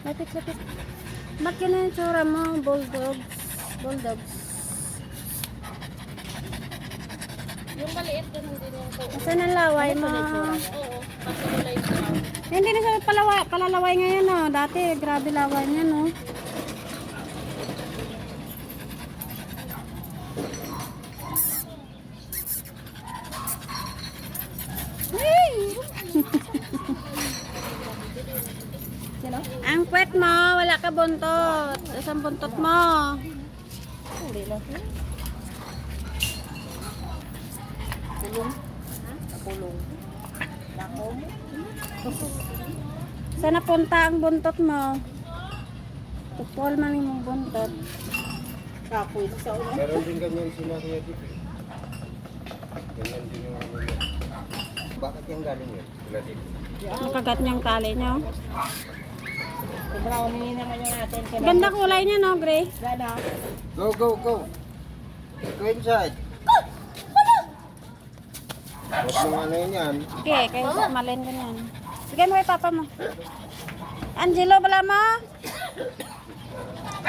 Lapit, lapit. Ba't yun yung tsura mo? Bulldogs. Bulldogs. Yung maliit din hindi yung po. Saan ang laway mo? Oo, kasi nila yung sarap. Hindi na siya palalaway ngayon, no? Dati, grabe laway niya, no? Hey! Ang puwet mo, wala ka buntot. Isang buntot mo. Hindi lang. Pulong. Pulong. Nako mo. Saan napunta ang buntot mo? Tupol man yung buntot. Kapoy sa ulo. Meron din ganyan sila kaya dito. Ganyan din yung ano yun. Bakit yung galing yun? Sila dito. Nakagat niyang tali niyo. Sobrang humingi naman yung natin. Ganda kulay niya, no, Gray? Gana. Go, go, go! Go inside! Huwag mong ano yun yan. Okay, kayo sa malin ganyan. Sige mo kay papa mo. Angelo, wala mo?